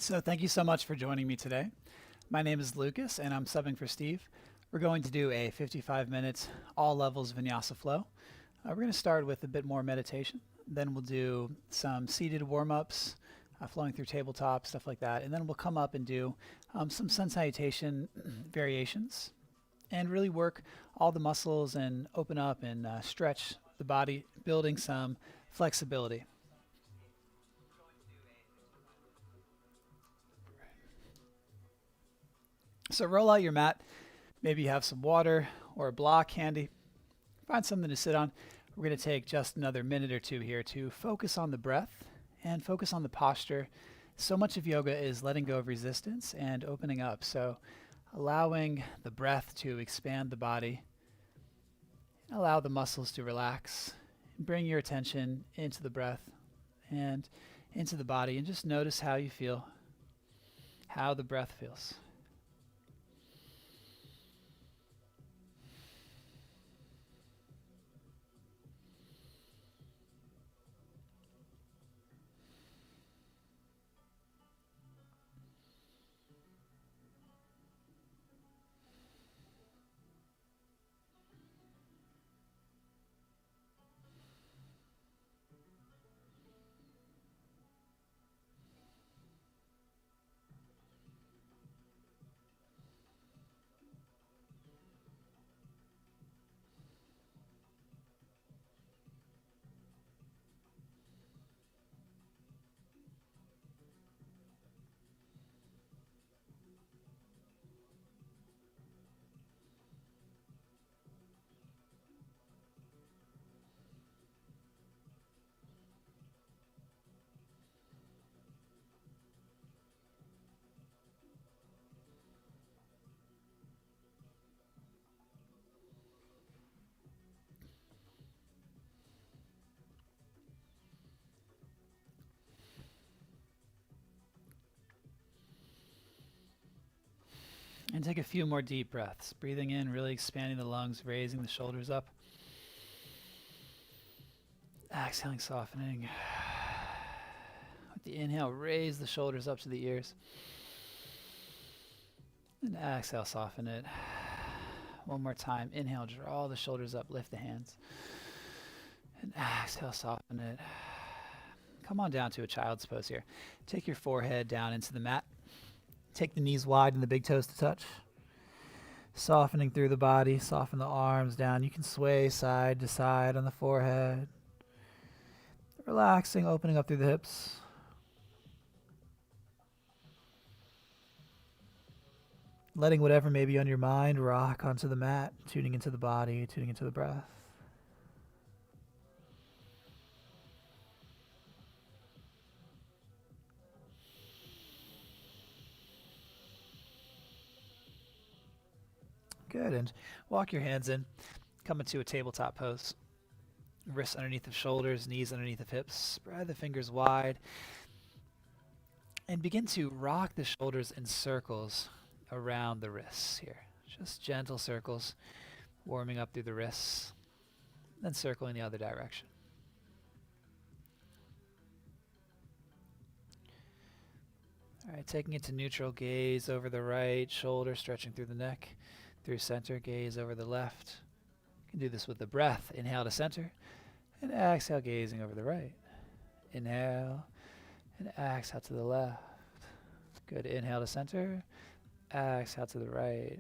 So thank you so much for joining me today. My name is Lucas and I'm subbing for Steve. We're going to do a 55 minutes all levels vinyasa flow. We're going to start with a bit more meditation. Then we'll do some seated warm-ups, flowing through tabletop, stuff like that. And then we'll come up and do some sun salutation variations and really work all the muscles and open up and stretch the body, building some flexibility. So roll out your mat. Maybe you have some water or a block handy. Find something to sit on. We're going to take just another minute or two here to focus on the breath and focus on the posture. So much of yoga is letting go of resistance and opening up. So allowing the breath to expand the body. Allow the muscles to relax. Bring your attention into the breath and into the body and just notice how you feel, how the breath feels. And take a few more deep breaths. Breathing in, really expanding the lungs, raising the shoulders up. Exhaling, softening. With the inhale, raise the shoulders up to the ears. And exhale, soften it. One more time. Inhale, draw the shoulders up, lift the hands. And exhale, soften it. Come on down to a child's pose here. Take your forehead down into the mat. Take the knees wide and the big toes to touch. Softening through the body, soften the arms down. You can sway side to side on the forehead. Relaxing, opening up through the hips. Letting whatever may be on your mind rock onto the mat, tuning into the body, tuning into the breath. Good, and walk your hands in. Come into a tabletop pose. Wrists underneath the shoulders, knees underneath the hips. Spread the fingers wide. And begin to rock the shoulders in circles around the wrists here. Just gentle circles, warming up through the wrists, then circling the other direction. All right, taking it to neutral, gaze over the right shoulder, stretching through the neck. Through center, gaze over the left. You can do this with the breath. Inhale to center, and exhale, gazing over the right. Inhale, and exhale to the left. Good. Inhale to center, exhale to the right.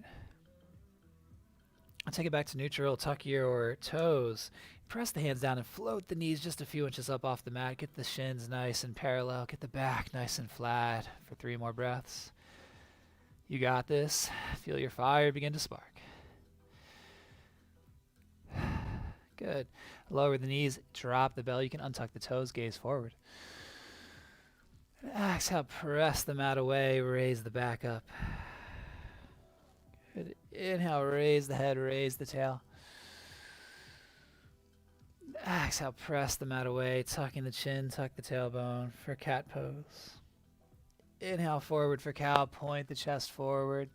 I'll take it back to neutral. Tuck your toes. Press the hands down and float the knees just a few inches up off the mat. Get the shins nice and parallel. Get the back nice and flat for 3 more breaths. You got this. Feel your fire begin to spark. Good. Lower the knees, drop the belly. You can untuck the toes, gaze forward. And exhale, press the mat away, raise the back up. Good. Inhale, raise the head, raise the tail. Exhale, press the mat away, tucking the chin, tuck the tailbone for cat pose. Inhale forward for cow, point the chest forward.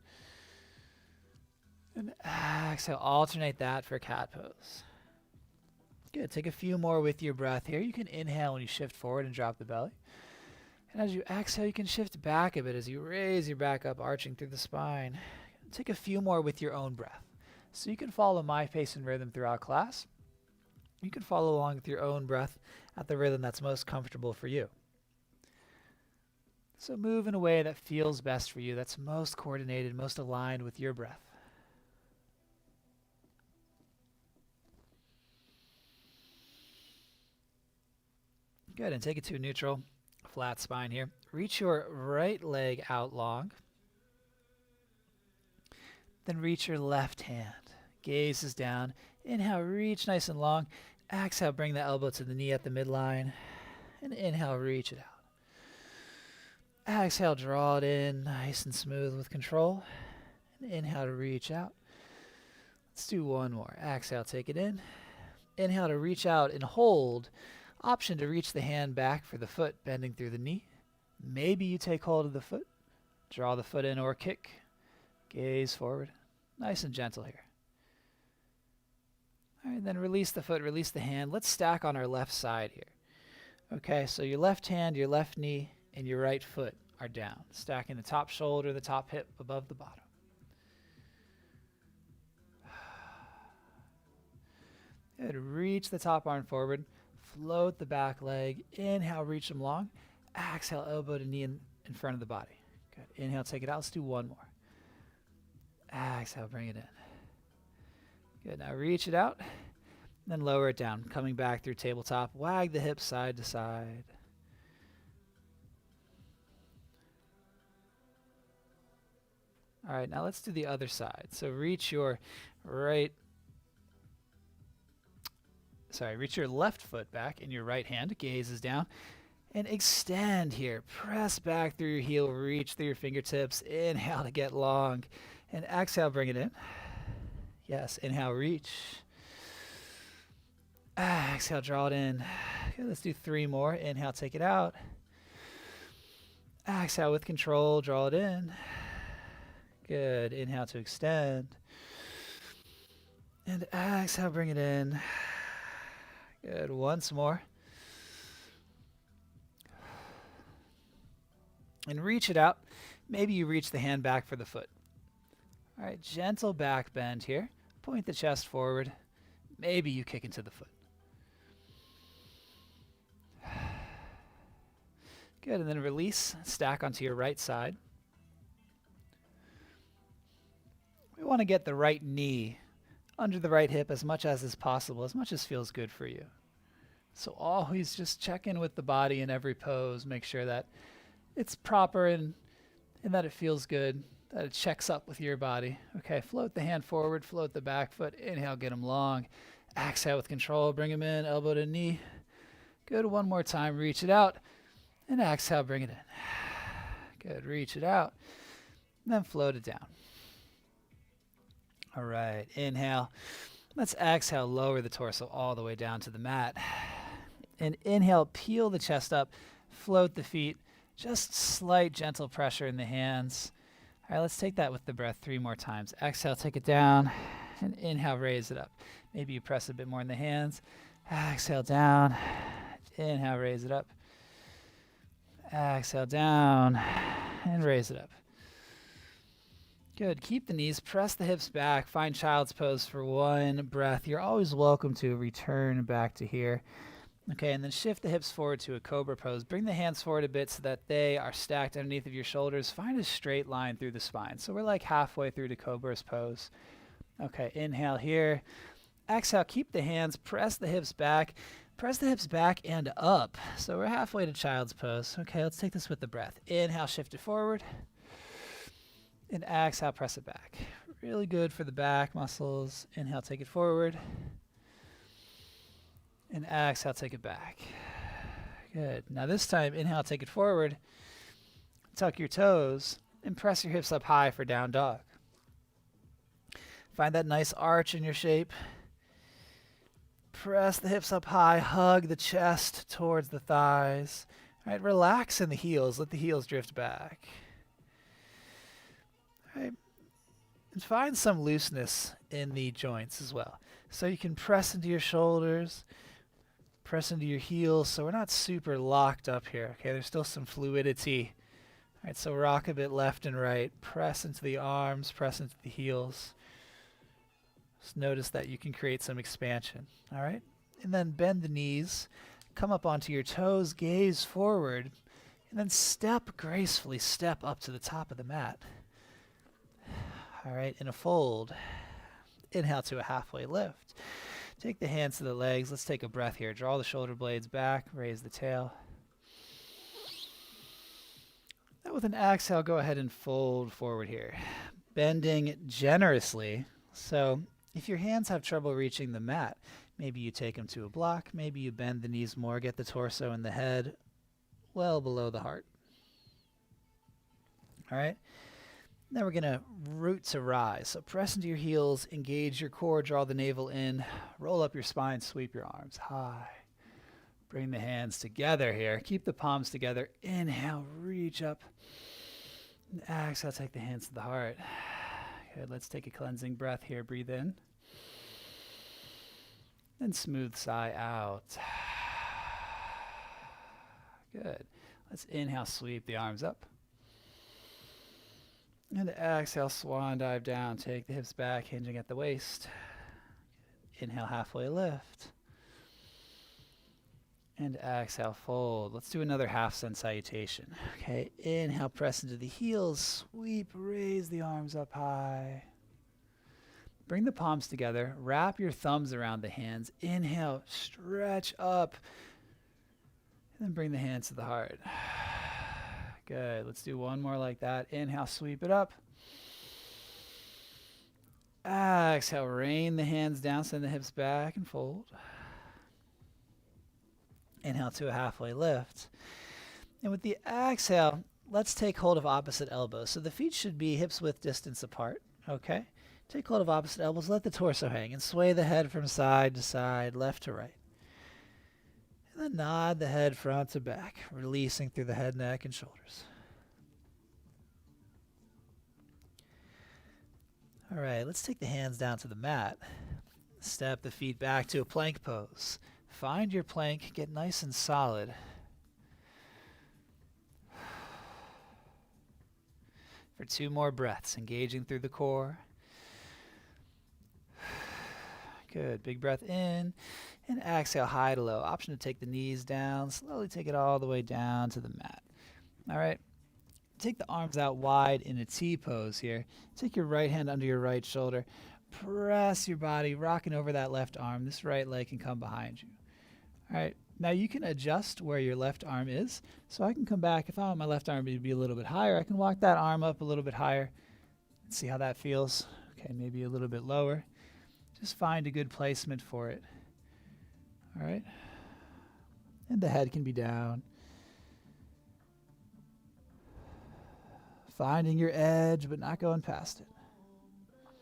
And exhale, alternate that for cat pose. Good, take a few more with your breath here. You can inhale when you shift forward and drop the belly. And as you exhale, you can shift back a bit as you raise your back up, arching through the spine. Take a few more with your own breath. So you can follow my pace and rhythm throughout class. You can follow along with your own breath at the rhythm that's most comfortable for you. So move in a way that feels best for you, that's most coordinated, most aligned with your breath. Good, and take it to a neutral, flat spine here. Reach your right leg out long. Then reach your left hand. Gaze is down. Inhale, reach nice and long. Exhale, bring the elbow to the knee at the midline. And inhale, reach it out. Exhale, draw it in nice and smooth with control. And inhale to reach out. Let's do one more. Exhale, take it in. Inhale to reach out and hold. Option to reach the hand back for the foot, bending through the knee. Maybe you take hold of the foot. Draw the foot in or kick. Gaze forward. Nice and gentle here. All right, then release the foot, release the hand. Let's stack on our left side here. Okay, so your left hand, your left knee, and your right foot are down. Stacking the top shoulder, the top hip above the bottom. Good. Reach the top arm forward. Float the back leg. Inhale, reach them long. Exhale, elbow to knee in front of the body. Good. Inhale, take it out. Let's do one more. Exhale, bring it in. Good. Now reach it out. Then lower it down. Coming back through tabletop. Wag the hips side to side. All right, now let's do the other side. So reach your left foot back in your right hand. Gaze is down. And extend here. Press back through your heel. Reach through your fingertips. Inhale to get long. And exhale, bring it in. Yes, inhale, reach. Exhale, draw it in. Okay, let's do 3 more. Inhale, take it out. Exhale with control, draw it in. Good. Inhale to extend. And exhale, bring it in. Good. Once more. And reach it out. Maybe you reach the hand back for the foot. All right, gentle back bend here. Point the chest forward. Maybe you kick into the foot. Good, and then release. Stack onto your right side. We want to get the right knee under the right hip as much as is possible, as much as feels good for you. So always just check in with the body in every pose. Make sure that it's proper and that it feels good, that it checks up with your body. Okay, float the hand forward, float the back foot. Inhale, get them long. Exhale with control, bring them in, elbow to knee. Good, one more time, reach it out. And exhale, bring it in. Good, reach it out. And then float it down. All right, inhale. Let's exhale, lower the torso all the way down to the mat. And inhale, peel the chest up, float the feet. Just slight gentle pressure in the hands. All right, let's take that with the breath 3 more times. Exhale, take it down. And inhale, raise it up. Maybe you press a bit more in the hands. Exhale, down. Inhale, raise it up. Exhale, down. And raise it up. Good. Keep the knees, press the hips back, find child's pose for 1 breath. You're always welcome to return back to here. Okay, and then shift the hips forward to a cobra pose. Bring the hands forward a bit so that they are stacked underneath of your shoulders. Find a straight line through the spine. So we're like halfway through to cobra's pose. Okay, inhale here. Exhale, keep the hands, press the hips back. Press the hips back and up. So we're halfway to child's pose. Okay, let's take this with the breath. Inhale, shift it forward. And exhale, press it back. Really good for the back muscles. Inhale, take it forward. And exhale, take it back. Good. Now this time, inhale, take it forward. Tuck your toes and press your hips up high for down dog. Find that nice arch in your shape. Press the hips up high. Hug the chest towards the thighs. All right, relax in the heels. Let the heels drift back. All right. And find some looseness in the joints as well. So you can press into your shoulders. Press into your heels so we're not super locked up here. Okay, there's still some fluidity. All right, so rock a bit left and right. Press into the arms, press into the heels. Just notice that you can create some expansion. All right, and then bend the knees, come up onto your toes, gaze forward, and then step gracefully, step up to the top of the mat. All right, in a fold. Inhale to a halfway lift. Take the hands to the legs. Let's take a breath here. Draw the shoulder blades back, raise the tail. Now with an exhale, go ahead and fold forward here. Bending generously. So if your hands have trouble reaching the mat, maybe you take them to a block, maybe you bend the knees more, get the torso and the head well below the heart. All right. Now we're going to root to rise. So press into your heels, engage your core, draw the navel in, roll up your spine, sweep your arms high. Bring the hands together here. Keep the palms together. Inhale, reach up. And exhale, take the hands to the heart. Good. Let's take a cleansing breath here. Breathe in. And smooth sigh out. Good. Let's inhale, sweep the arms up. And exhale, swan dive down. Take the hips back, hinging at the waist. Inhale, halfway lift. And exhale, fold. Let's do another half sun salutation. Okay, inhale, press into the heels. Sweep, raise the arms up high. Bring the palms together. Wrap your thumbs around the hands. Inhale, stretch up. And then bring the hands to the heart. Good. Let's do one more like that. Inhale, sweep it up. Exhale, rain the hands down, send the hips back and fold. Inhale to a halfway lift. And with the exhale, let's take hold of opposite elbows. So the feet should be hips width distance apart. Okay? Take hold of opposite elbows. Let the torso hang and sway the head from side to side, left to right. And then nod the head front to back, releasing through the head, neck, and shoulders. All right, let's take the hands down to the mat. Step the feet back to a plank pose. Find your plank, get nice and solid. For 2 more breaths, engaging through the core. Good, big breath in. And exhale, high to low. Option to take the knees down. Slowly take it all the way down to the mat. All right. Take the arms out wide in a T pose here. Take your right hand under your right shoulder. Press your body, rocking over that left arm. This right leg can come behind you. All right. Now you can adjust where your left arm is. So I can come back. If I want my left arm to be a little bit higher, I can walk that arm up a little bit higher. See how that feels. Okay, maybe a little bit lower. Just find a good placement for it. All right. And the head can be down. Finding your edge, but not going past it. All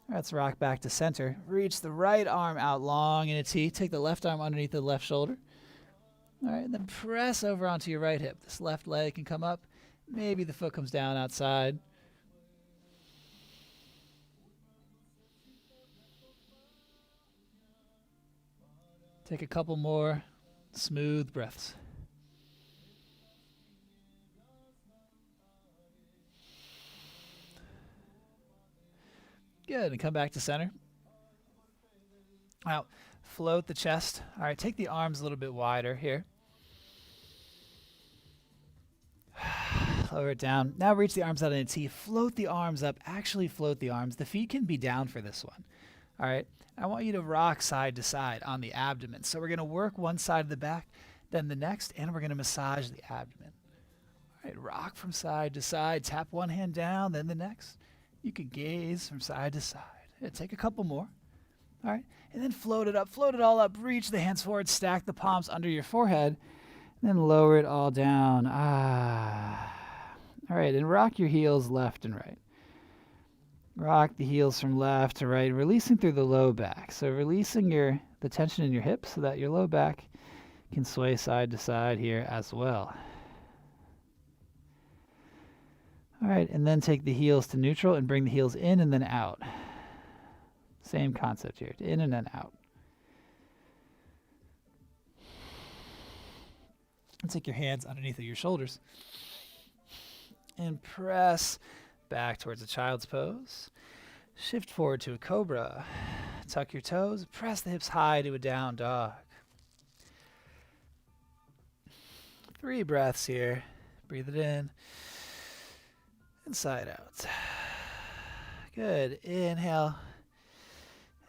right, let's rock back to center. Reach the right arm out long in a T. Take the left arm underneath the left shoulder. All right, and then press over onto your right hip. This left leg can come up. Maybe the foot comes down outside. Take a couple more smooth breaths. Good, and come back to center. Now, float the chest. All right, take the arms a little bit wider here. Lower it down. Now reach the arms out in a T. Float the arms up. Actually float the arms. The feet can be down for this one. All right. I want you to rock side to side on the abdomen. So we're going to work one side of the back, then the next, and we're going to massage the abdomen. All right. Rock from side to side. Tap one hand down, then the next. You can gaze from side to side. Yeah, take a couple more. All right. And then float it up. Float it all up. Reach the hands forward. Stack the palms under your forehead. And then lower it all down. All right. And rock your heels left and right. Rock the heels from left to right, releasing through the low back. So releasing the tension in your hips so that your low back can sway side to side here as well. All right, and then take the heels to neutral and bring the heels in and then out. Same concept here, in and then out. And take your hands underneath of your shoulders. And press back towards a child's pose. Shift forward to a cobra. Tuck your toes. Press the hips high to a down dog. 3 breaths here. Breathe it in. Inside out. Good. Inhale.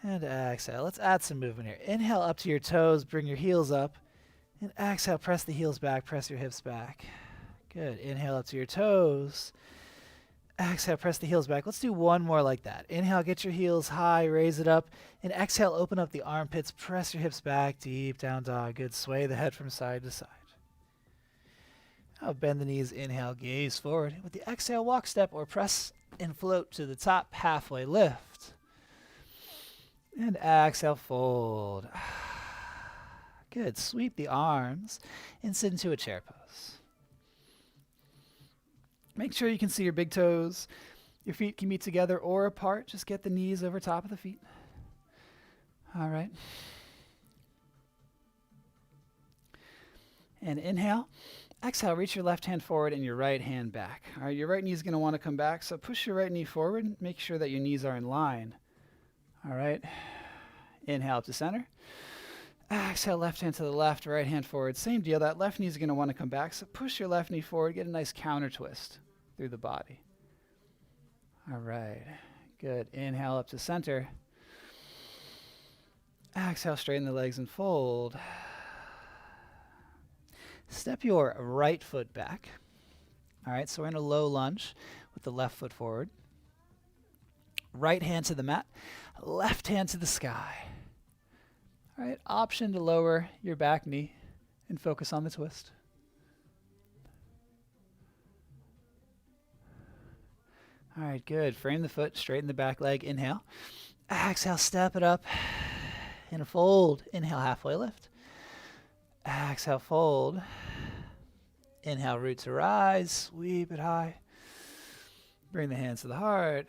And exhale. Let's add some movement here. Inhale up to your toes. Bring your heels up. And exhale. Press the heels back. Press your hips back. Good. Inhale up to your toes. Exhale, press the heels back. Let's do one more like that. Inhale, get your heels high, raise it up. And exhale, open up the armpits, press your hips back, deep down dog. Good. Sway the head from side to side. Now bend the knees, inhale, gaze forward. With the exhale, walk, step, or press and float to the top, halfway lift. And exhale, fold. Good. Sweep the arms and sit into a chair pose. Make sure you can see your big toes. Your feet can be together or apart. Just get the knees over top of the feet. All right. And inhale. Exhale, reach your left hand forward and your right hand back. All right, your right knee is going to want to come back, so push your right knee forward. Make sure that your knees are in line. All right. Inhale up to center. Exhale, left hand to the left, right hand forward. Same deal. That left knee is going to want to come back, so push your left knee forward. Get a nice counter twist through the body. All right. Good. Inhale up to center. Exhale, straighten the legs and fold. Step your right foot back. All right, so we're in a low lunge with the left foot forward. Right hand to the mat, left hand to the sky. All right, option to lower your back knee and focus on the twist. All right, good. Frame the foot, straighten the back leg. Inhale. Exhale, step it up in a fold. Inhale, halfway lift. Exhale, fold. Inhale, root to rise. Sweep it high. Bring the hands to the heart.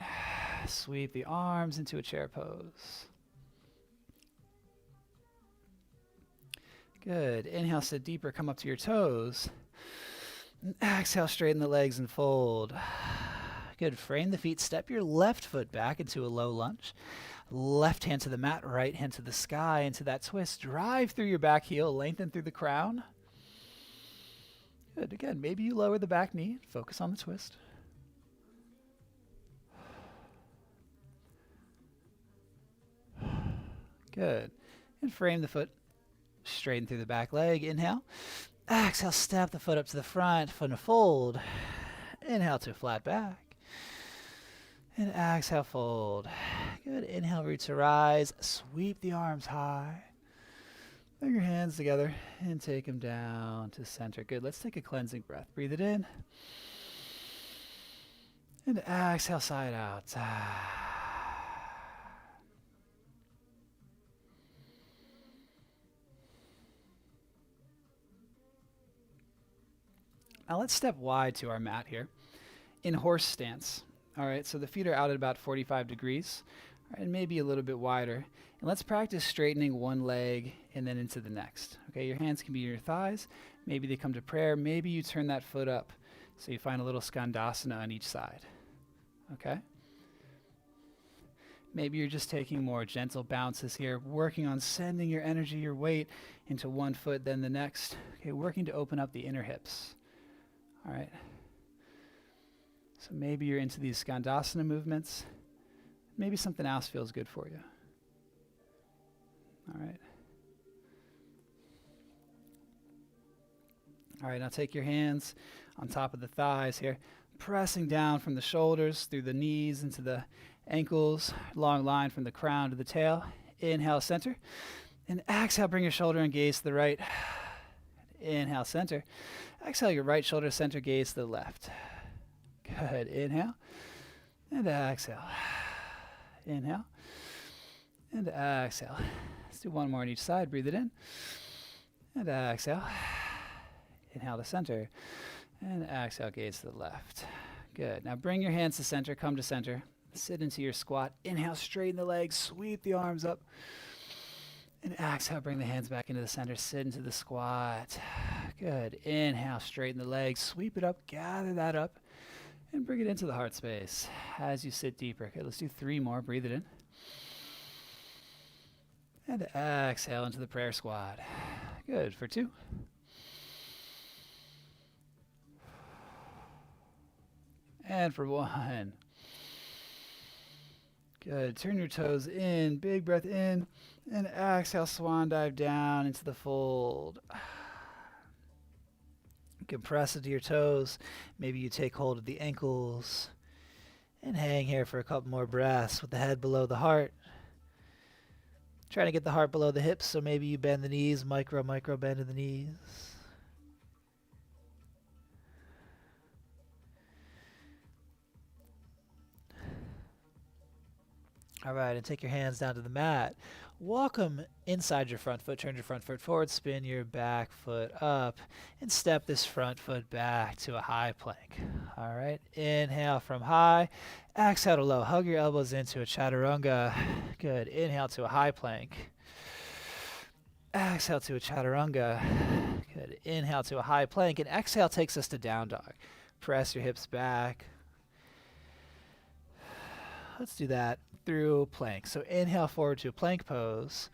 Sweep the arms into a chair pose. Good. Inhale, sit deeper. Come up to your toes. And exhale, straighten the legs and fold. Good. Frame the feet. Step your left foot back into a low lunge. Left hand to the mat, right hand to the sky, into that twist. Drive through your back heel, lengthen through the crown. Good. Again, maybe you lower the back knee. Focus on the twist. Good. And frame the foot. Straighten through the back leg. Inhale. Exhale, step the foot up to the front. Foot in a fold. Inhale to a flat back. And exhale, fold. Good. Inhale, root to rise. Sweep the arms high. Bring your hands together and take them down to center. Good. Let's take a cleansing breath. Breathe it in. And exhale, side out. Now let's step wide to our mat here in horse stance. All right, so the feet are out at about 45 degrees, and maybe a little bit wider. And let's practice straightening one leg and then into the next. Okay, your hands can be your thighs. Maybe they come to prayer. Maybe you turn that foot up so you find a little skandasana on each side. Okay? Maybe you're just taking more gentle bounces here, working on sending your energy, your weight into one foot, then the next. Okay, working to open up the inner hips. All right. So maybe you're into these skandasana movements. Maybe something else feels good for you. All right. All right, now take your hands on top of the thighs here, pressing down from the shoulders through the knees into the ankles, long line from the crown to the tail. Inhale, center. And exhale, bring your shoulder and gaze to the right. Inhale, center. Exhale, your right shoulder, center, gaze to the left. Good. Inhale. And exhale. Inhale. And exhale. Let's do one more on each side. Breathe it in. And exhale. Inhale to center. And exhale, gaze to the left. Good. Now bring your hands to center. Come to center. Sit into your squat. Inhale, straighten the legs. Sweep the arms up. And exhale, bring the hands back into the center. Sit into the squat. Good. Inhale, straighten the legs, sweep it up, gather that up, and bring it into the heart space as you sit deeper. Okay, let's do 3 more. Breathe it in. And exhale into the prayer squad. Good. For 2. And for 1. Good. Turn your toes in. Big breath in. And exhale, swan dive down into the fold. Compress into your toes. Maybe you take hold of the ankles. And hang here for a couple more breaths with the head below the heart. Trying to get the heart below the hips, so maybe you bend the knees, micro bend in the knees. All right, and take your hands down to the mat. Walk them inside your front foot. Turn your front foot forward, spin your back foot up, and step this front foot back to a high plank. All right, inhale from high. Exhale to low. Hug your elbows into a chaturanga. Good. Inhale to a high plank. Exhale to a chaturanga. Good. Inhale to a high plank. And exhale takes us to down dog. Press your hips back. Let's do that through plank. So inhale forward to a plank pose.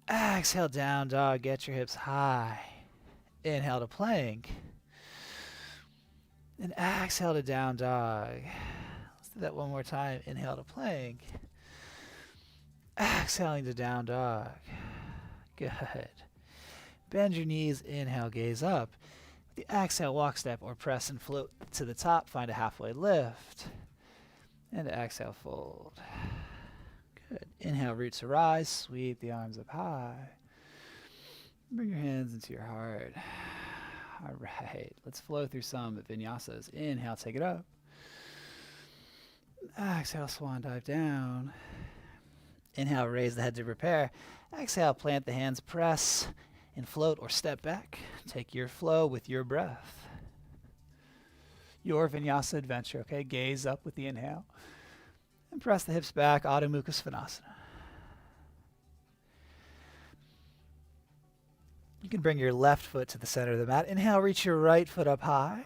Exhale down dog. Get your hips high. Inhale to plank. And exhale to down dog. Let's do that one more time. Inhale to plank. Exhaling to down dog. Good. Bend your knees. Inhale, gaze up. With the exhale, walk, step, or press and float to the top. Find a halfway lift. And exhale, fold. Good. Inhale, roots to rise. Sweep the arms up high. Bring your hands into your heart. All right. Let's flow through some vinyasas. Inhale, take it up. Exhale, swan dive down. Inhale, raise the head to prepare. Exhale, plant the hands, press, and float or step back. Take your flow with your breath. Your vinyasa adventure, okay? Gaze up with the inhale. And press the hips back, Adho Mukha Svanasana. You can bring your left foot to the center of the mat. Inhale, reach your right foot up high.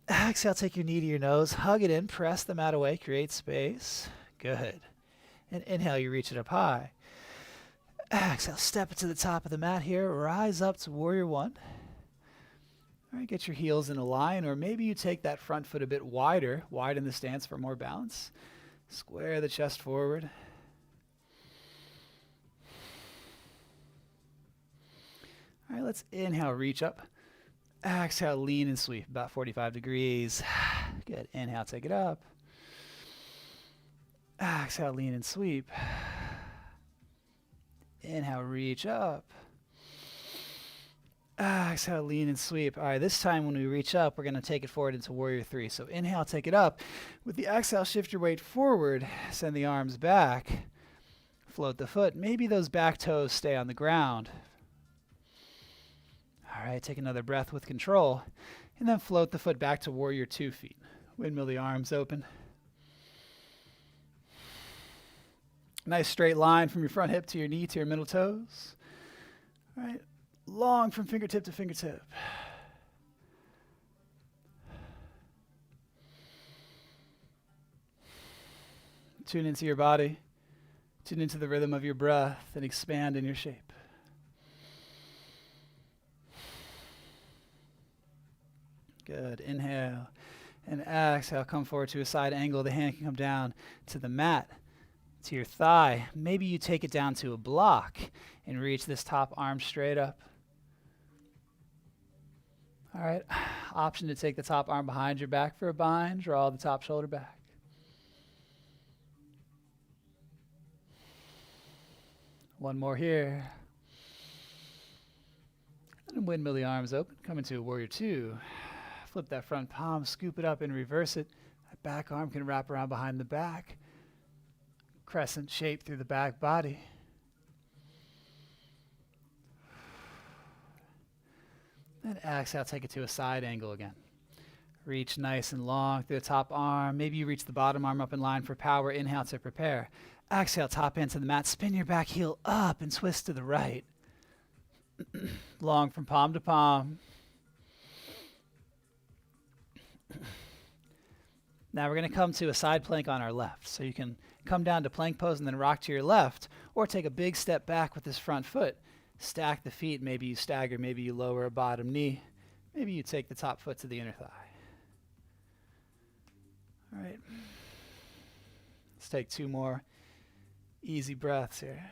Exhale, take your knee to your nose, hug it in, press the mat away, create space. Good. And inhale, you reach it up high. Exhale, step it to the top of the mat here, rise up to warrior 1. All right, get your heels in a line, or maybe you take that front foot a bit wider, widen the stance for more balance. Square the chest forward. All right, let's inhale, reach up. Exhale, lean and sweep, about 45 degrees. Good, inhale, take it up. Exhale, lean and sweep. Inhale, reach up. Exhale, lean and sweep. All right, this time when we reach up, we're going to take it forward into warrior 3. So inhale, take it up. With the exhale, shift your weight forward. Send the arms back. Float the foot. Maybe those back toes stay on the ground. All right, take another breath with control. And then float the foot back to warrior 2 feet. Windmill the arms open. Nice straight line from your front hip to your knee to your middle toes. All right. Long from fingertip to fingertip. Tune into your body. Tune into the rhythm of your breath and expand in your shape. Good. Inhale and exhale. Come forward to a side angle. The hand can come down to the mat, to your thigh. Maybe you take it down to a block and reach this top arm straight up. All right, option to take the top arm behind your back for a bind. Draw the top shoulder back. One more here. And windmill the arms open. Come into a warrior 2. Flip that front palm, scoop it up and reverse it. That back arm can wrap around behind the back. Crescent shape through the back body. Then exhale, take it to a side angle again. Reach nice and long through the top arm. Maybe you reach the bottom arm up in line for power. Inhale to prepare. Exhale, top into the mat. Spin your back heel up and twist to the right. Long from palm to palm. Now we're going to come to a side plank on our left. So you can come down to plank pose and then rock to your left, or take a big step back with this front foot. Stack the feet. Maybe you stagger, maybe you lower a bottom knee. Maybe you take the top foot to the inner thigh. All right. Let's take 2 more easy breaths here.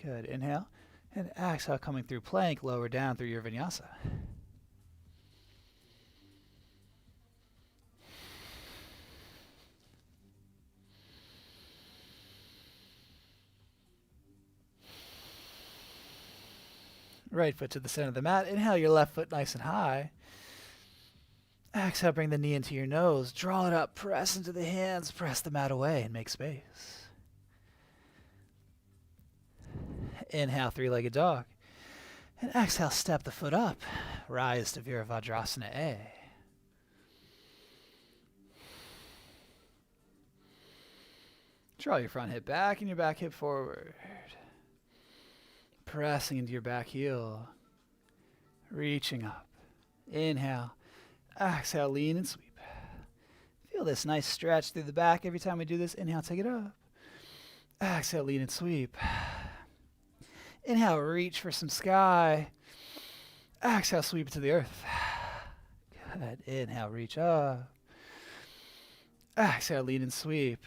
Good. Inhale. And exhale, coming through plank, lower down through your vinyasa. Right foot to the center of the mat. Inhale your left foot nice and high. Exhale, bring the knee into your nose. Draw it up, press into the hands, press the mat away and make space. Inhale, 3-legged dog. And exhale, step the foot up. Rise to Virabhadrasana A. Draw your front hip back and your back hip forward. Pressing into your back heel. Reaching up. Inhale. Exhale, lean and sweep. Feel this nice stretch through the back every time we do this. Inhale, take it up. Exhale, lean and sweep. Inhale, reach for some sky. Exhale, sweep it to the earth. Good. Inhale, reach up. Exhale, lean and sweep.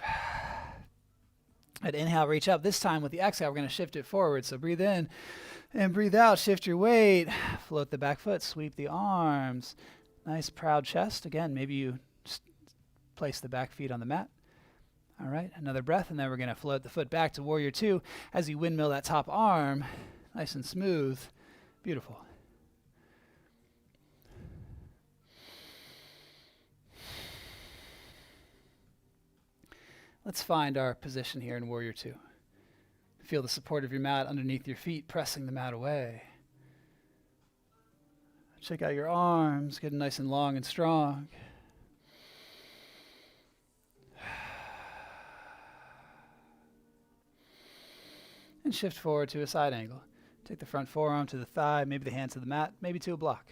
And inhale, reach up. This time with the exhale, we're going to shift it forward. So breathe in and breathe out. Shift your weight. Float the back foot. Sweep the arms. Nice proud chest. Again, maybe you just place the back feet on the mat. All right, another breath, and then we're going to float the foot back to Warrior Two as you windmill that top arm. Nice and smooth. Beautiful. Let's find our position here in Warrior Two. Feel the support of your mat underneath your feet, pressing the mat away. Check out your arms, getting nice and long and strong. And shift forward to a side angle. Take the front forearm to the thigh, maybe the hand to the mat, maybe to a block.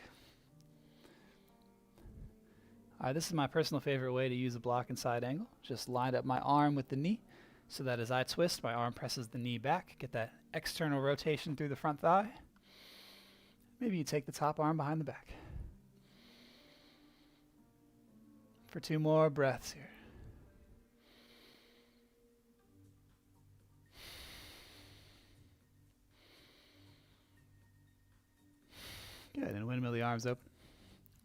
All right, this is my personal favorite way to use a block and side angle. Just line up my arm with the knee so that as I twist, my arm presses the knee back. Get that external rotation through the front thigh. Maybe you take the top arm behind the back. For 2 more breaths here. Good, and windmill the arms open.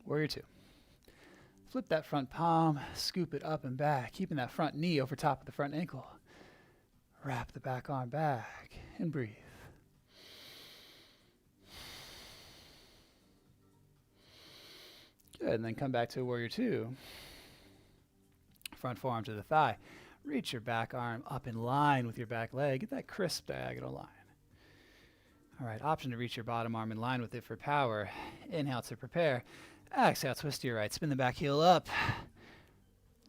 Warrior Two. Flip that front palm, scoop it up and back, keeping that front knee over top of the front ankle. Wrap the back arm back and breathe. Good, and then come back to Warrior Two. Front forearm to the thigh. Reach your back arm up in line with your back leg. Get that crisp diagonal line. All right, option to reach your bottom arm in line with it for power. Inhale to prepare. Exhale, twist to your right. Spin the back heel up.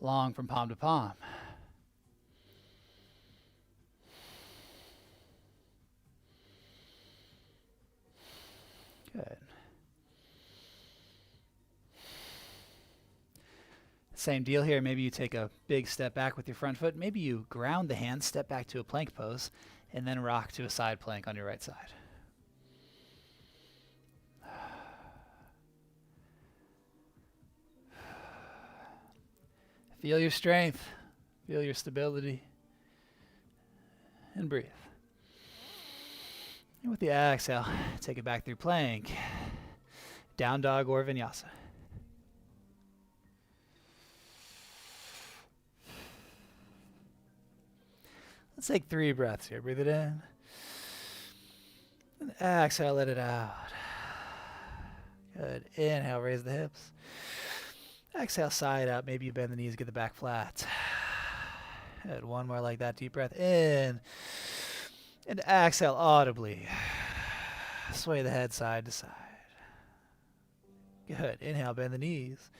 Long from palm to palm. Good. Same deal here. Maybe you take a big step back with your front foot. Maybe you ground the hands, step back to a plank pose, and then rock to a side plank on your right side. Feel your strength. Feel your stability. And breathe. And with the exhale, take it back through plank, down dog or vinyasa. Let's take 3 breaths here. Breathe it in. And exhale, let it out. Good. Inhale, raise the hips. Exhale, side up. Maybe you bend the knees, get the back flat. Good. 1 more like that. Deep breath in. And exhale audibly. Sway the head side to side. Good. Inhale, bend the knees.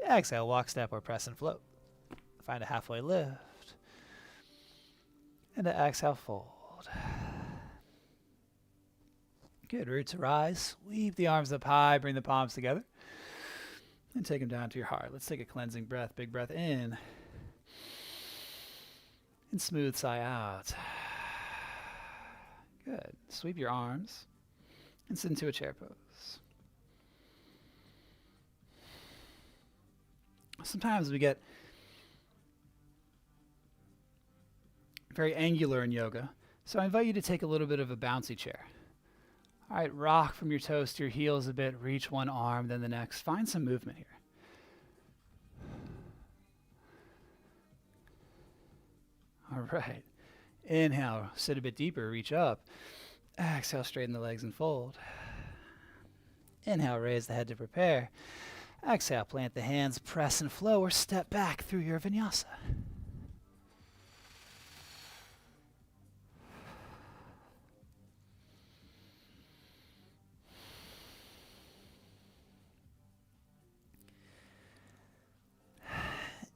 Exhale, walk, step, or press and float. Find a halfway lift. And to exhale, fold. Good, root to rise. Sweep the arms up high, bring the palms together. And take them down to your heart. Let's take a cleansing breath. Big breath in. And smooth sigh out. Good. Sweep your arms and sit into a chair pose. Sometimes we get very angular in yoga, so I invite you to take a little bit of a bouncy chair. All right, rock from your toes to your heels a bit, reach one arm, then the next. Find some movement here. All right, inhale, sit a bit deeper, reach up. Exhale, straighten the legs and fold. Inhale, raise the head to prepare. Exhale, plant the hands, press and flow, or step back through your vinyasa.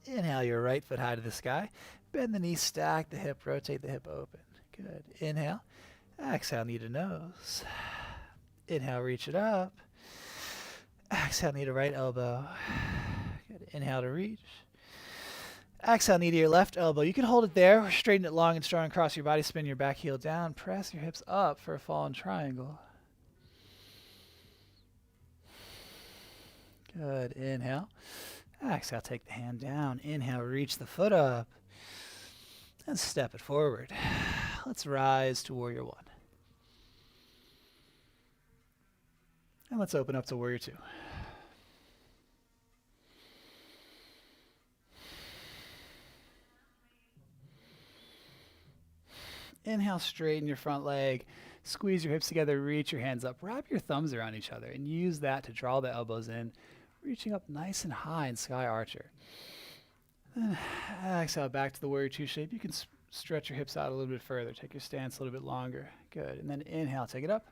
Inhale your right foot high to the sky. Bend the knee, stack the hip, rotate the hip open. Good. Inhale. Exhale, knee to nose. Inhale, reach it up. Exhale, knee to right elbow. Good. Inhale to reach. Exhale, knee to your left elbow. You can hold it there or straighten it long and strong across your body. Spin your back heel down. Press your hips up for a fallen triangle. Good. Inhale. Exhale, take the hand down. Inhale, reach the foot up. And step it forward. Let's rise to Warrior One. And let's open up to Warrior Two. Inhale, straighten your front leg. Squeeze your hips together, reach your hands up. Wrap your thumbs around each other and use that to draw the elbows in, reaching up nice and high in Sky Archer. Then exhale back to the Warrior Two shape. You can stretch your hips out a little bit further. Take your stance a little bit longer. Good. And then inhale, take it up.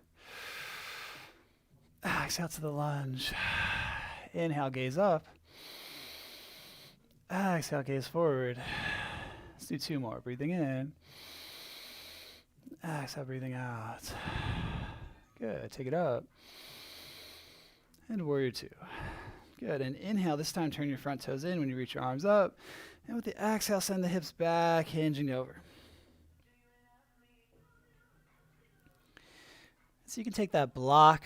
Exhale to the lunge. Inhale, gaze up. Exhale, gaze forward. Let's do two more. Breathing in. Exhale, breathing out. Good. Take it up. And Warrior Two. Good. And inhale, this time turn your front toes in when you reach your arms up. And with the exhale, send the hips back, hinging over. So you can take that block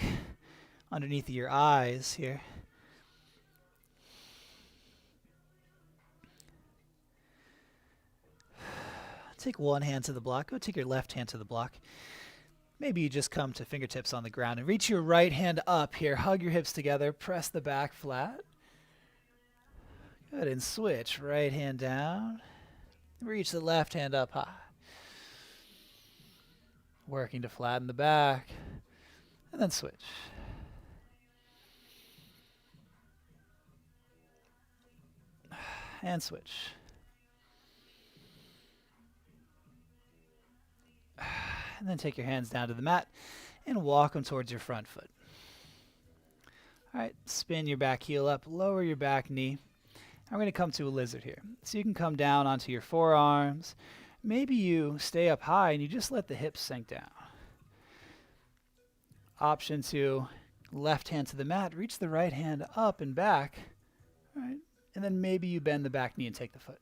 underneath your eyes here. Take one hand to the block. Go take your left hand to the block. Maybe you just come to fingertips on the ground and reach your right hand up here. Hug your hips together. Press the back flat. Good. And switch. Right hand down. Reach the left hand up high. Working to flatten the back. And then switch. And switch. And then take your hands down to the mat and walk them towards your front foot. All right, spin your back heel up, lower your back knee. I'm going to come to a lizard here. So you can come down onto your forearms. Maybe you stay up high and you just let the hips sink down. Option two, left hand to the mat, reach the right hand up and back. All right, and then maybe you bend the back knee and take the foot.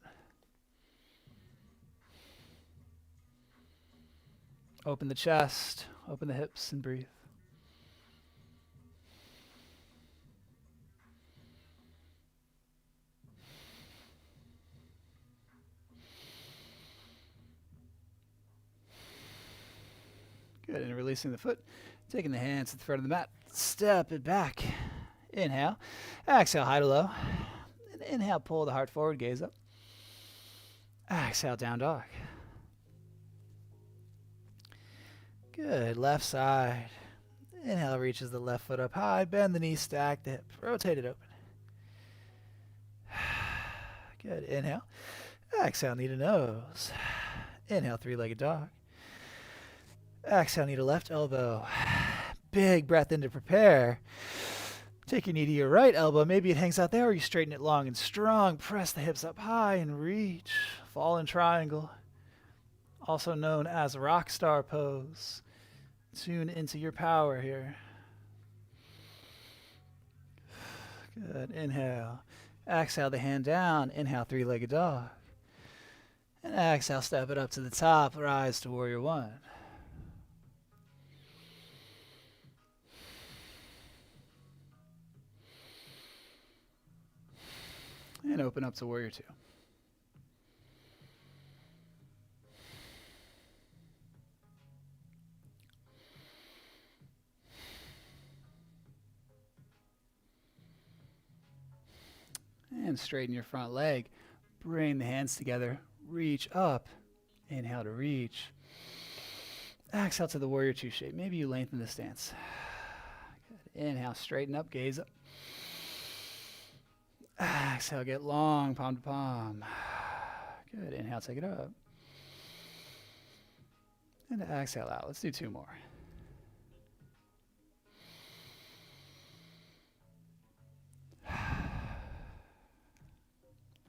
Open the chest, open the hips, and breathe. Good, and releasing the foot, taking the hands to the front of the mat, step it back. Inhale, exhale, high to low. And inhale, pull the heart forward, gaze up. Exhale, down dog. Good, left side. Inhale, reaches the left foot up high, bend the knee, stack the hip, rotate it open. Good, inhale. Exhale, knee to nose. Inhale, three-legged dog. Exhale, knee to left elbow. Big breath in to prepare. Take your knee to your right elbow. Maybe it hangs out there or you straighten it long and strong. Press the hips up high and reach. Fallen triangle, also known as rock star pose. Tune into your power here. Good. Inhale. Exhale the hand down. Inhale, three-legged dog. And exhale, step it up to the top. Rise to warrior one. And open up to warrior two. And straighten your front leg. Bring the hands together. Reach up. Inhale to reach. Exhale to the warrior two shape. Maybe you lengthen the stance. Good. Inhale, straighten up, gaze up. Exhale, get long, palm to palm. Good. Inhale, take it up. And exhale out. Let's do two more.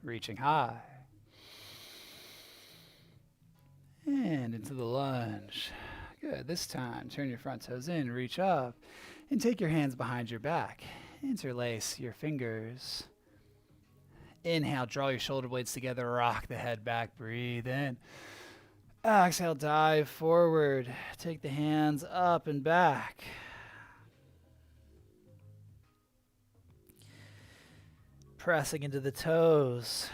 Reaching high. And into the lunge. Good. This time, turn your front toes in, reach up, and take your hands behind your back. Interlace your fingers. Inhale, draw your shoulder blades together, rock the head back, breathe in. Exhale, dive forward. Take the hands up and back. Pressing into the toes,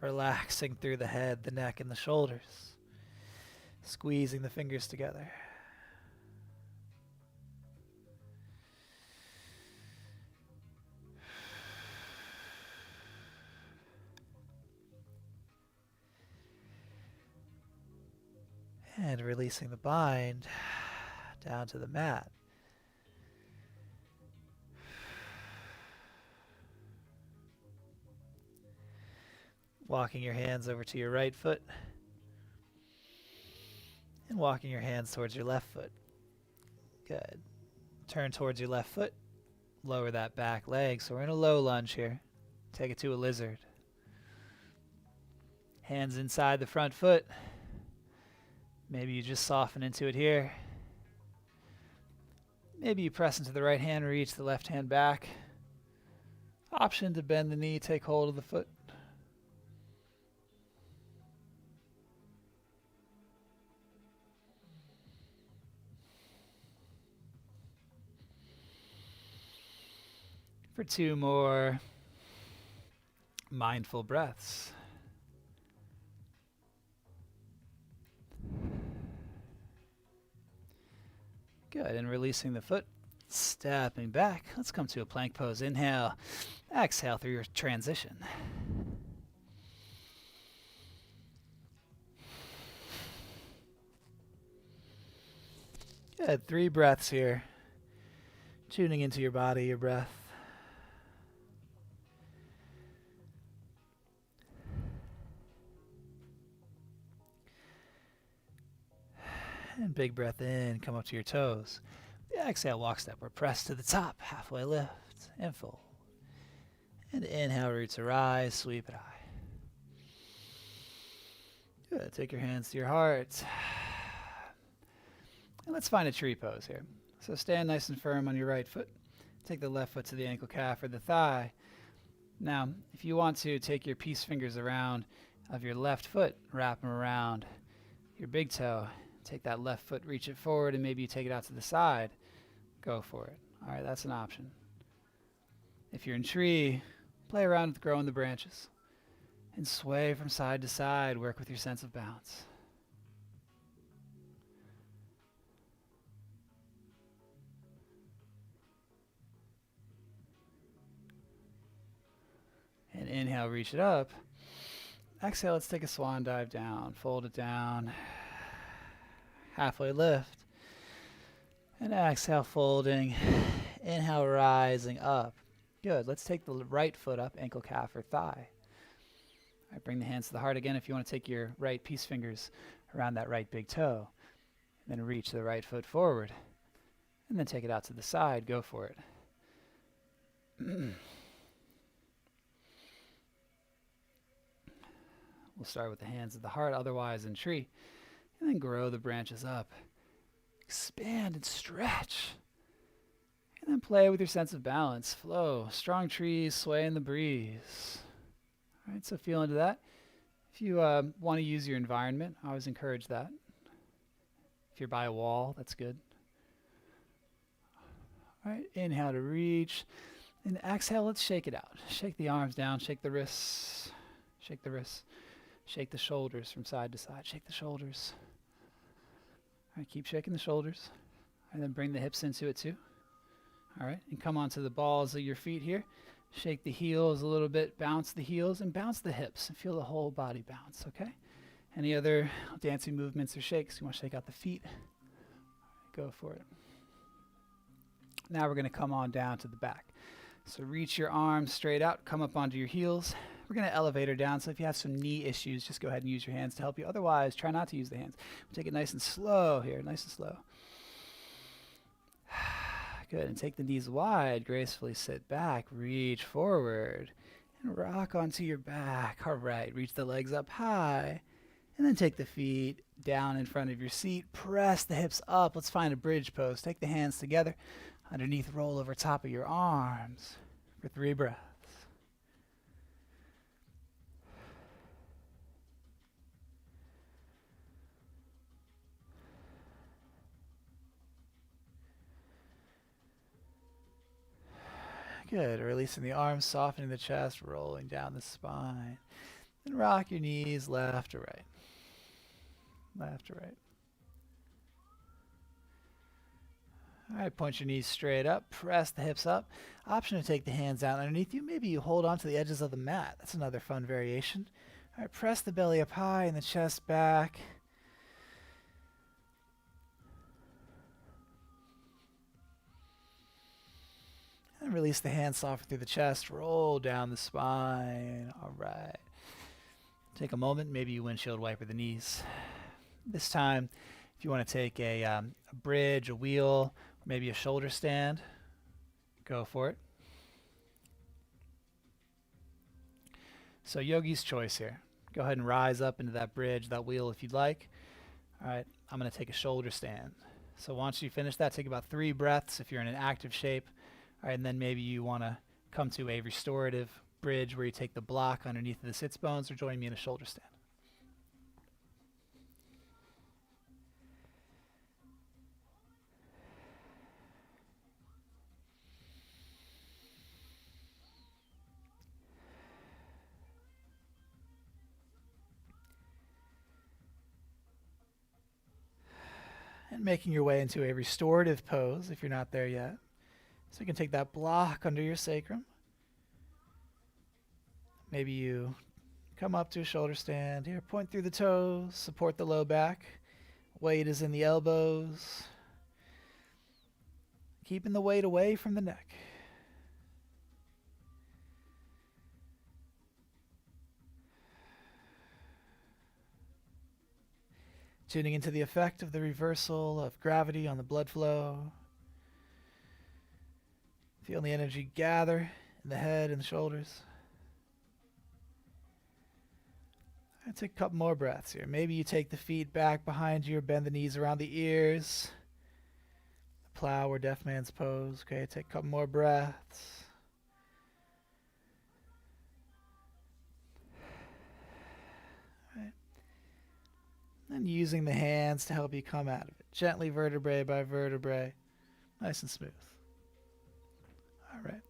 relaxing through the head, the neck, and the shoulders. Squeezing the fingers together. And releasing the bind down to the mat. Walking your hands over to your right foot. And walking your hands towards your left foot. Good. Turn towards your left foot. Lower that back leg. So we're in a low lunge here. Take it to a lizard. Hands inside the front foot. Maybe you just soften into it here. Maybe you press into the right hand, reach the left hand back. Option to bend the knee, take hold of the foot. For two more mindful breaths. Good, and releasing the foot, stepping back. Let's come to a plank pose. Inhale, exhale through your transition. Good, 3 breaths here. Tuning into your body, your breath. And big breath in, come up to your toes. The exhale, walk step or press to the top, halfway lift and fold. And inhale, root to rise, sweep it high. Good, take your hands to your heart. And let's find a tree pose here. So stand nice and firm on your right foot. Take the left foot to the ankle calf or the thigh. Now, if you want to, take your peace fingers around of your left foot, wrap them around your big toe. Take that left foot, reach it forward, and maybe you take it out to the side. Go for it. All right, that's an option. If you're in tree, play around with growing the branches and sway from side to side. Work with your sense of balance. And inhale, reach it up. Exhale, let's take a swan dive down. Fold it down. Halfway lift. And exhale, folding. Inhale, rising up. Good. Let's take the right foot up, ankle, calf, or thigh. All right, bring the hands to the heart again if you want to take your right peace fingers around that right big toe. And then reach the right foot forward. And then take it out to the side. Go for it. We'll start with the hands at the heart, otherwise in tree. And then grow the branches up. Expand and stretch. And then play with your sense of balance. Flow. Strong trees sway in the breeze. All right, so feel into that. If you want to use your environment, I always encourage that. If you're by a wall, that's good. All right, inhale to reach. And exhale, let's shake it out. Shake the arms down, shake the wrists. Shake the wrists. Shake the shoulders from side to side. Shake the shoulders. All right, keep shaking the shoulders. And then bring the hips into it too. All right, and come onto the balls of your feet here. Shake the heels a little bit, bounce the heels, and bounce the hips, and feel the whole body bounce, okay? Any other dancing movements or shakes? You want to shake out the feet? Go for it. Now we're going to come on down to the back. So reach your arms straight out, come up onto your heels. We're going to elevator down, so if you have some knee issues, just go ahead and use your hands to help you. Otherwise, try not to use the hands. We'll take it nice and slow here, nice and slow. Good, and take the knees wide, gracefully sit back, reach forward, and rock onto your back. All right, reach the legs up high, and then take the feet down in front of your seat. Press the hips up. Let's find a bridge pose. Take the hands together. Underneath, roll over top of your arms for 3 breaths. Good. Releasing the arms, softening the chest, rolling down the spine. Then rock your knees left to right. Left to right. All right, point your knees straight up. Press the hips up. Option to take the hands out underneath you. Maybe you hold on to the edges of the mat. That's another fun variation. All right, press the belly up high and the chest back. And release the hands softly through the chest. Roll down the spine. All right. Take a moment. Maybe you windshield wiper the knees. This time, if you want to take a bridge, a wheel, maybe a shoulder stand, go for it. So yogi's choice here. Go ahead and rise up into that bridge, that wheel if you'd like. All right, I'm going to take a shoulder stand. So once you finish that, take about 3 breaths if you're in an active shape. All right, and then maybe you want to come to a restorative bridge where you take the block underneath the sits bones, or join me in a shoulder stand. And making your way into a restorative pose if you're not there yet. So you can take that block under your sacrum. Maybe you come up to a shoulder stand here, point through the toes, support the low back. Weight is in the elbows. Keeping the weight away from the neck. Tuning into the effect of the reversal of gravity on the blood flow. Feel the energy gather in the head and the shoulders. I'll take a couple more breaths here. Maybe you take the feet back behind you or bend the knees around the ears. The plow or deaf man's pose. Okay, take a couple more breaths. All right. And using the hands to help you come out of it. Gently, vertebrae by vertebrae. Nice and smooth. All right.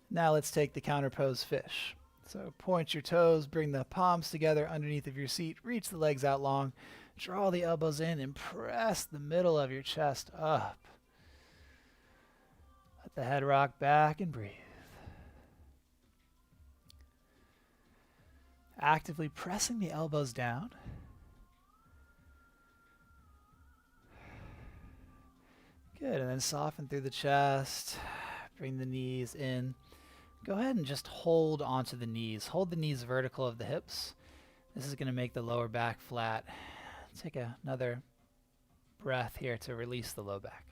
Now let's take the counter pose fish. So point your toes, bring the palms together underneath of your seat, reach the legs out long, draw the elbows in and press the middle of your chest up. Let the head rock back and breathe. Actively pressing the elbows down. Good, and then soften through the chest. Bring the knees in. Go ahead and just hold onto the knees. Hold the knees vertical of the hips. This is going to make the lower back flat. Take another breath here to release the low back.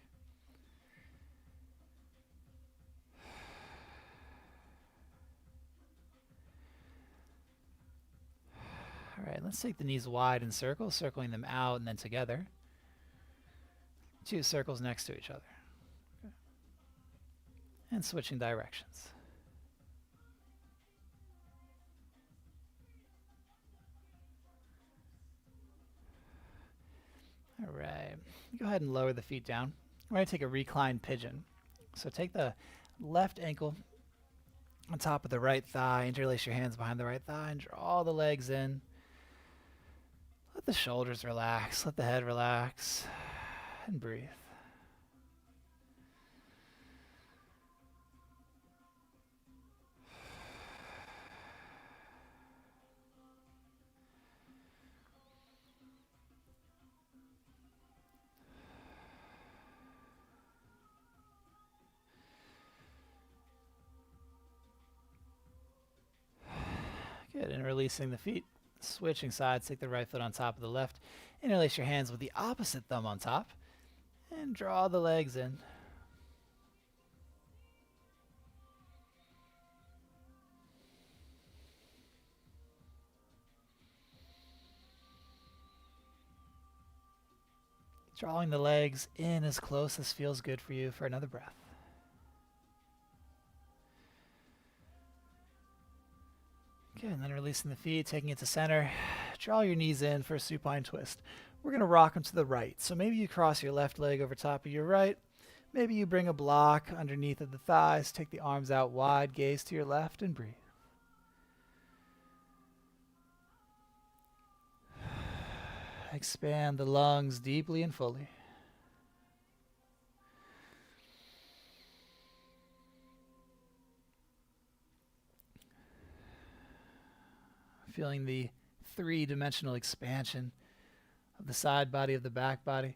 All right, let's take the knees wide in circles, circling them out and then together. Two circles next to each other. Okay. And switching directions. All right. Go ahead and lower the feet down. We're going to take a reclined pigeon. So take the left ankle on top of the right thigh, interlace your hands behind the right thigh, and draw the legs in. Let the shoulders relax, let the head relax, and breathe. Good, and releasing the feet. Switching sides, take the right foot on top of the left. Interlace your hands with the opposite thumb on top. And draw the legs in. Drawing the legs in as close as feels good for you for another breath. Okay, and then releasing the feet, taking it to center. Draw your knees in for a supine twist. We're going to rock them to the right. So maybe you cross your left leg over top of your right. Maybe you bring a block underneath of the thighs. Take the arms out wide, gaze to your left, and breathe. Expand the lungs deeply and fully. Feeling the three-dimensional expansion of the side body, of the back body.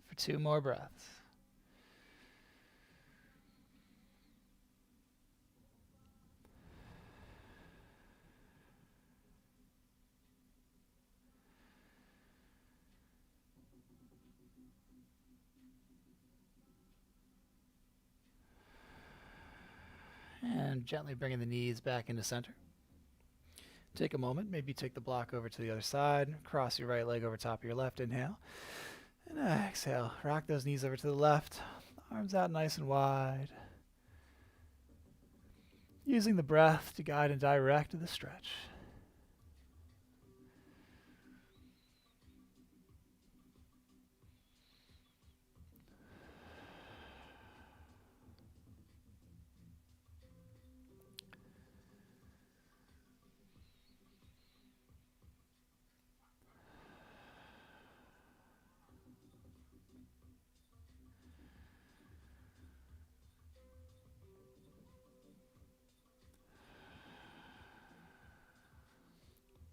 For 2 more breaths. And gently bringing the knees back into center. Take a moment, maybe take the block over to the other side, cross your right leg over top of your left, inhale. And exhale, rock those knees over to the left, arms out nice and wide. Using the breath to guide and direct the stretch.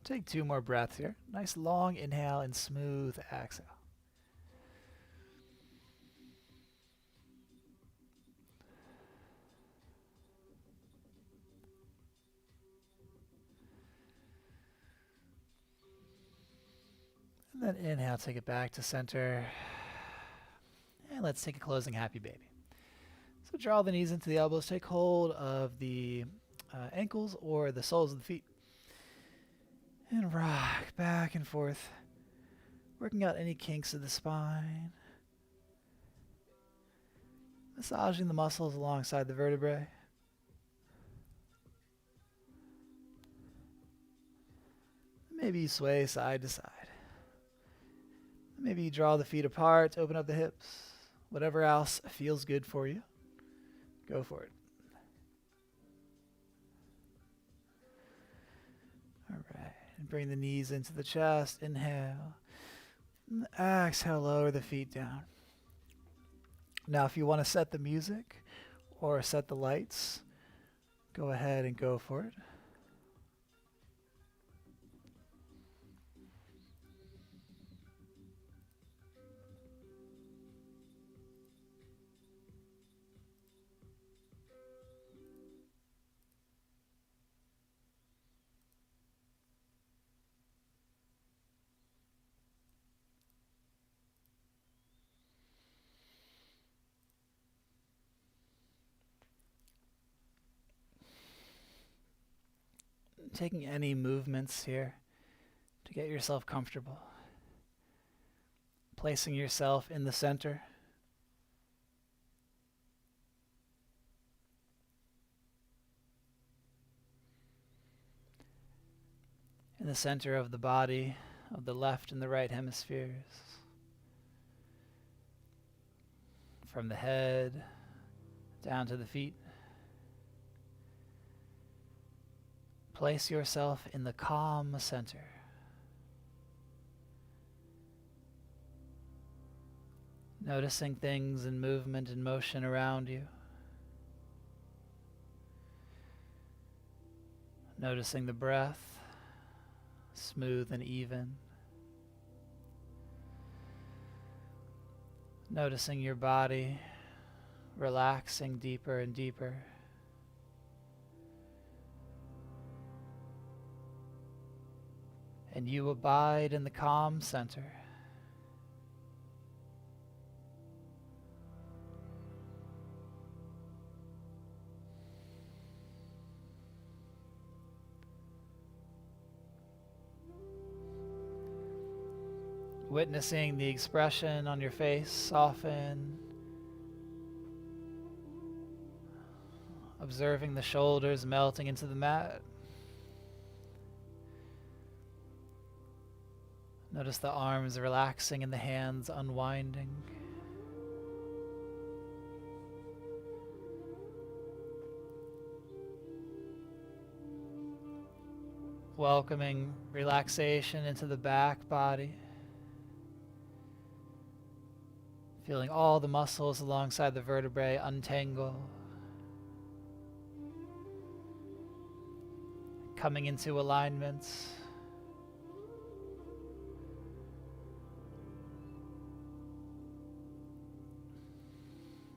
Take 2 more breaths here. Nice long inhale and smooth exhale. And then inhale, take it back to center. And let's take a closing happy baby. So draw the knees into the elbows. Take hold of the ankles or the soles of the feet. And rock back and forth, working out any kinks of the spine. Massaging the muscles alongside the vertebrae. Maybe you sway side to side. Maybe you draw the feet apart, open up the hips. Whatever else feels good for you, go for it. All right, and bring the knees into the chest. Inhale. And exhale, lower the feet down. Now, if you want to set the music or set the lights, go ahead and go for it. taking any movements here to get yourself comfortable. Placing yourself in the center. In the center of the body, of the left and the right hemispheres. From the head down to the feet. Place yourself in the calm center. Noticing things in movement and motion around you. Noticing the breath, smooth and even. Noticing your body relaxing deeper and deeper. And you abide in the calm center. Witnessing the expression on your face soften. Observing the shoulders melting into the mat. Notice the arms relaxing and the hands unwinding. Welcoming relaxation into the back body. Feeling all the muscles alongside the vertebrae untangle. Coming into alignment.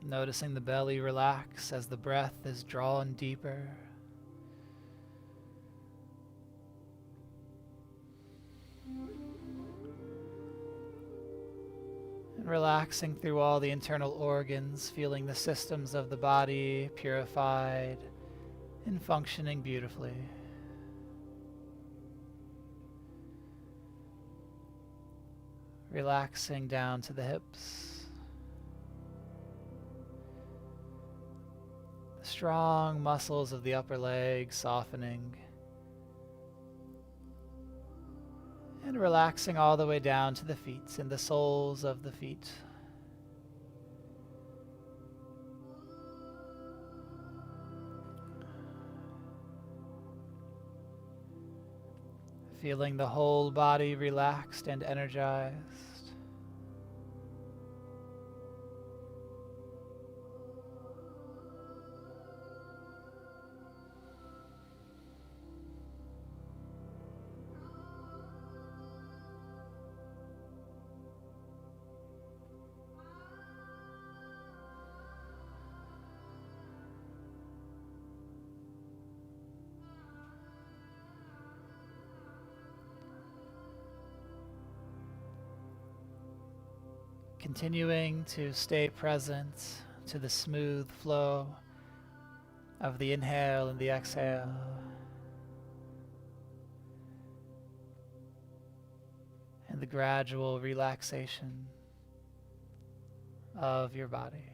Noticing the belly relax as the breath is drawn deeper. And relaxing through all the internal organs, feeling the systems of the body purified and functioning beautifully. Relaxing down to the hips. The strong muscles of the upper leg softening. And relaxing all the way down to the feet and the soles of the feet. Feeling the whole body relaxed and energized. Continuing to stay present to the smooth flow of the inhale and the exhale. And the gradual relaxation of your body.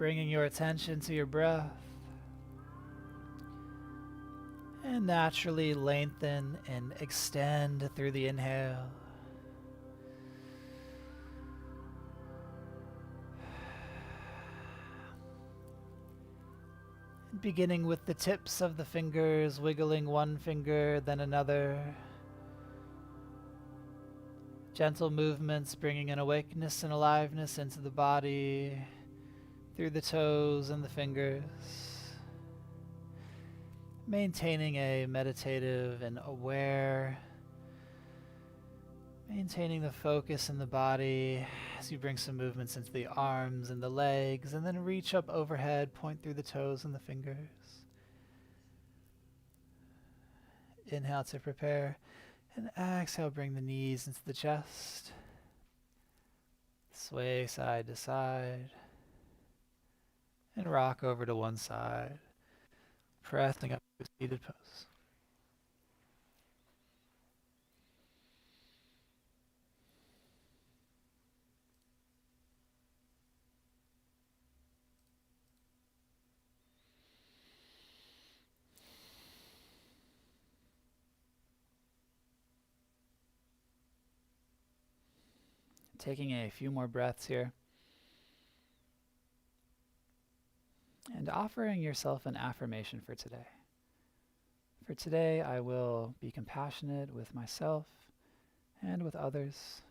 Bringing your attention to your breath. And naturally lengthen and extend through the inhale. Beginning with the tips of the fingers, wiggling one finger, then another. Gentle movements bringing an awakeness and aliveness into the body, through the toes and the fingers. Maintaining a meditative and aware, maintaining the focus in the body as you bring some movements into the arms and the legs, and then reach up overhead, point through the toes and the fingers. Inhale to prepare, and exhale, bring the knees into the chest. Sway side to side, and rock over to one side, pressing up to a seated pose. Taking a few more breaths here. And offering yourself an affirmation for today. For today, I will be compassionate with myself and with others.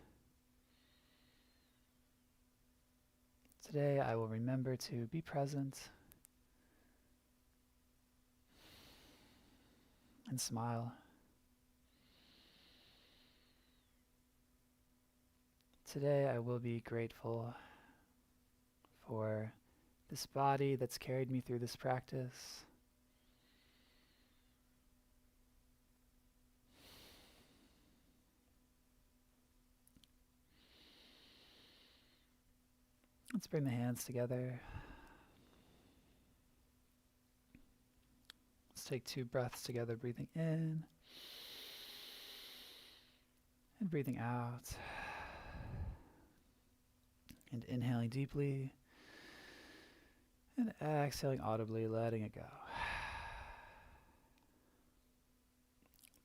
Today, I will remember to be present and smile. Today, I will be grateful for this body that's carried me through this practice. Let's bring the hands together. Let's take 2 breaths together, breathing in and breathing out. And inhaling deeply and exhaling audibly, letting it go.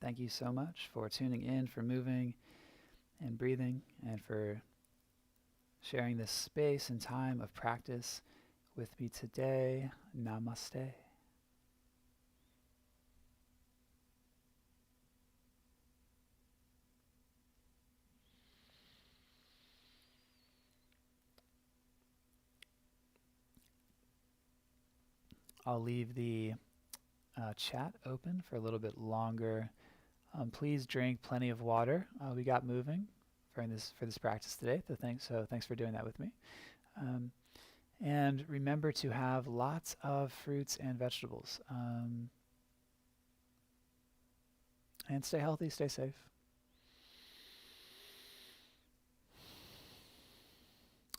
Thank you so much for tuning in, for moving and breathing, and for sharing this space and time of practice with me today. Namaste. I'll leave the chat open for a little bit longer. Please drink plenty of water. We got moving for this practice today. Thanks for doing that with me. And remember to have lots of fruits and vegetables. And stay healthy, stay safe.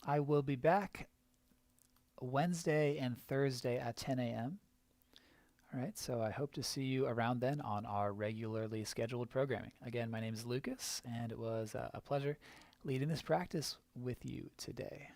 I will be back Wednesday and Thursday at 10 a.m. All right, so I hope to see you around then on our regularly scheduled programming. Again, my name is Lucas, and it was a pleasure leading this practice with you today.